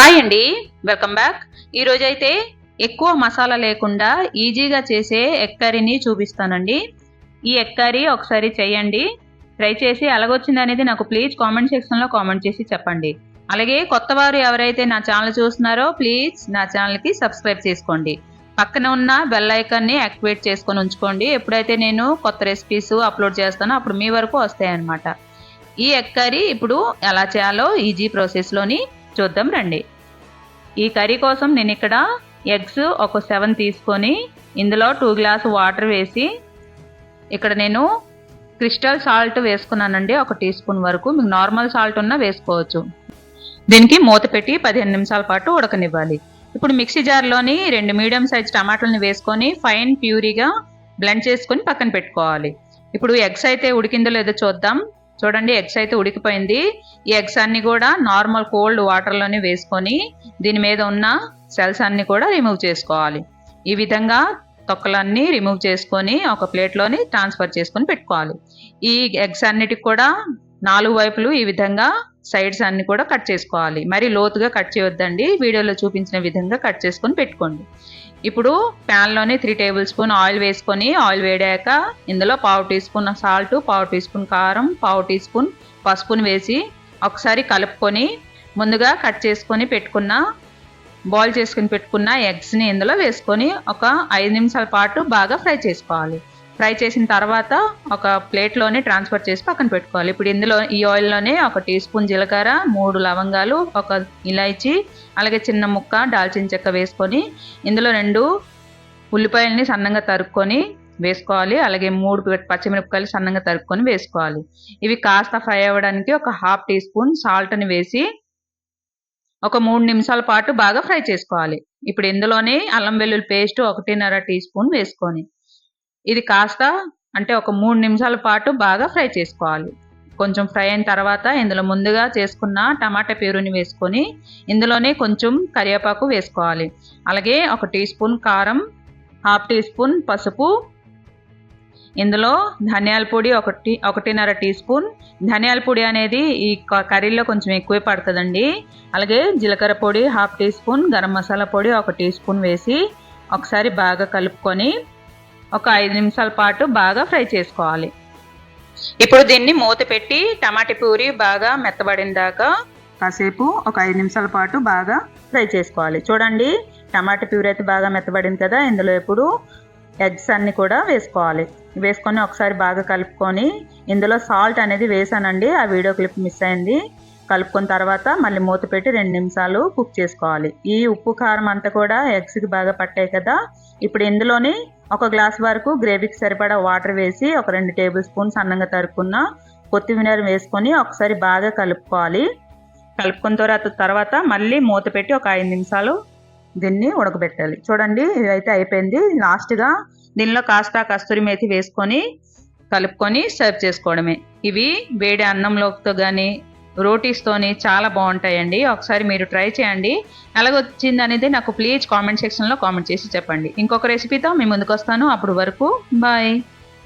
Hi అండి, welcome back. ఈరోజు అయితే ఎక్కువ మసాలా లేకుండా ఈజీగా చేసే ఎగ్ కర్రీని చూపిస్తానండి. ఈ ఎగ్ కర్రీ ఒకసారి చేయండి, ట్రై చేసి ఎలాగొచ్చింది అనేది నాకు ప్లీజ్ కామెంట్ సెక్షన్లో కామెంట్ చేసి చెప్పండి. అలాగే కొత్త వారు ఎవరైతే నా ఛానల్ చూస్తున్నారో ప్లీజ్ నా ఛానల్కి సబ్స్క్రైబ్ చేసుకోండి. పక్కన ఉన్న బెల్ ఐకాన్ని యాక్టివేట్ చేసుకొని ఉంచుకోండి. ఎప్పుడైతే నేను కొత్త రెసిపీస్ అప్లోడ్ చేస్తానో అప్పుడు మీ వరకు వస్తాయన్నమాట. ఈ ఎగ్ కర్రీ ఇప్పుడు ఎలా చేయాలో ఈజీ ప్రాసెస్లోని చూద్దాం రండి. ఈ కర్రీ కోసం నేను ఇక్కడ ఎగ్స్ ఒక 7 తీసుకొని ఇందులో 2 గ్లాస్ వాటర్ వేసి ఇక్కడ నేను క్రిస్టల్ సాల్ట్ వేసుకున్నానండి. 1 టీ స్పూన్ వరకు, మీకు నార్మల్ సాల్ట్ ఉన్నా వేసుకోవచ్చు. దీనికి మూత పెట్టి 15 నిమిషాల పాటు ఉడకనివ్వాలి. ఇప్పుడు మిక్సీ జార్లోని 2 మీడియం సైజ్ టమాటాలను వేసుకొని ఫైన్ ప్యూరీగా బ్లెండ్ చేసుకొని పక్కన పెట్టుకోవాలి. ఇప్పుడు ఎగ్స్ అయితే ఉడికిందో లేదో చూద్దాం. చూడండి, ఎగ్స్ అయితే ఉడికిపోయింది. ఈ ఎగ్స్ అన్ని కూడా నార్మల్ కోల్డ్ వాటర్లోనే వేసుకొని దీని మీద ఉన్న సెల్స్ అన్ని కూడా రిమూవ్ చేసుకోవాలి. ఈ విధంగా తొక్కలన్నీ రిమూవ్ చేసుకొని ఒక ప్లేట్లోని ట్రాన్స్ఫర్ చేసుకొని పెట్టుకోవాలి. ఈ ఎగ్స్ అన్నిటికి కూడా 4 వైపులు ఈ విధంగా సైడ్స్ అన్ని కూడా కట్ చేసుకోవాలి. మరి లోతుగా కట్ చేయొద్దండి, వీడియోలో చూపించిన విధంగా కట్ చేసుకొని పెట్టుకోండి. ఇప్పుడు ప్యాన్లోని 3 టేబుల్ స్పూన్ ఆయిల్ వేసుకొని ఆయిల్ వేడాక ఇందులో 1/2 teaspoon salt, 1/2 teaspoon కారం, 1/2 టీ స్పూన్ పసుపును వేసి ఒకసారి కలుపుకొని ముందుగా కట్ చేసుకొని బాయిల్ చేసుకుని పెట్టుకున్న ఎగ్స్ని ఇందులో వేసుకొని ఒక 5 నిమిషాల పాటు బాగా ఫ్రై చేసుకోవాలి. ఫ్రై చేసిన తర్వాత ఒక ప్లేట్లోనే ట్రాన్స్ఫర్ చేసి పక్కన పెట్టుకోవాలి. ఇప్పుడు ఇందులో ఈ ఆయిల్లోనే 1 టీ స్పూన్ జీలకర్ర, 3 లవంగాలు, 1 ఇలాచీ, అలాగే చిన్న ముక్క దాల్చిన చెక్క వేసుకొని ఇందులో 2 ఉల్లిపాయలని సన్నంగా తరుక్కొని వేసుకోవాలి. అలాగే 3 పచ్చిమిరపకాయలు సన్నంగా తరుక్కొని వేసుకోవాలి. ఇవి కాస్త ఫ్రై అవ్వడానికి ఒక 1/2 టీ స్పూన్ సాల్ట్ని వేసి ఒక 3 నిమిషాల పాటు బాగా ఫ్రై చేసుకోవాలి. ఇప్పుడు ఇందులోనే అల్లం వెల్లుల్లి పేస్ట్ 1.5 టీ స్పూన్ వేసుకొని ఇది కాస్త అంటే ఒక 3 నిమిషాల పాటు బాగా ఫ్రై చేసుకోవాలి. కొంచెం ఫ్రై అయిన తర్వాత ఇందులో ముందుగా చేసుకున్న టమాటా ప్యూరీని వేసుకొని ఇందులోనే కొంచెం కరివేపాకు వేసుకోవాలి. అలాగే 1 టీ స్పూన్ కారం, 1/2 టీ స్పూన్ పసుపు, ఇందులో ధనియాల పొడి 1.5 టీ స్పూన్. ధనియాల పొడి అనేది ఈ కర్రీలో కొంచెం ఎక్కువే పడుతుందండి. అలాగే జీలకర్ర పొడి 1/2 టీ స్పూన్, గరం మసాలా పొడి 1 టీ స్పూన్ వేసి ఒకసారి బాగా కలుపుకొని ఒక 5 నిమిషాల పాటు బాగా ఫ్రై చేసుకోవాలి. ఇప్పుడు దీన్ని మూత పెట్టి టమాటా ప్యూరీ బాగా మెత్తబడిన దాకా కాసేపు ఒక 5 నిమిషాల పాటు బాగా ఫ్రై చేసుకోవాలి. చూడండి, టమాటా ప్యూరీ అయితే బాగా మెత్తబడింది కదా. ఇందులో ఇప్పుడు ఎగ్స్ అన్ని కూడా వేసుకోవాలి. వేసుకొని ఒకసారి బాగా కలుపుకొని ఇందులో సాల్ట్ అనేది వేసానండి, ఆ వీడియో క్లిప్ మిస్ అయింది. కలుపుకున్న తర్వాత మళ్ళీ మూత పెట్టి 2 నిమిషాలు కుక్ చేసుకోవాలి. ఈ ఉప్పు కారం అంతా కూడా ఎగ్స్కి బాగా పట్టాయి కదా. ఇప్పుడు ఇందులోని 1 గ్లాస్ వరకు గ్రేవీకి సరిపడా వాటర్ వేసి ఒక 2 టేబుల్ స్పూన్స్ సన్నంగా తరుక్కున్న కొత్తిమీర వేసుకొని ఒకసారి బాగా కలుపుకోవాలి. కలుపుకున్న తర్వాత మళ్ళీ మూత పెట్టి ఒక 5 నిమిషాలు దీన్ని ఉడకబెట్టాలి. చూడండి, ఇదైతే అయిపోయింది. లాస్ట్గా దీనిలో కాస్త కస్తూరి మేతి వేసుకొని కలుపుకొని సర్వ్ చేసుకోవడమే. ఇవి వేడి అన్నంలోతో కానీ రోటీస్తోని చాలా బాగుంటాయండి. ఒకసారి మీరు ట్రై చేయండి. ఎలాగొచ్చింది అనేది నాకు ప్లీజ్ కామెంట్ సెక్షన్లో కామెంట్ చేసి చెప్పండి. ఇంకొక రెసిపీతో మీ ముందుకు వస్తాను. అప్పుడు వరకు బాయ్.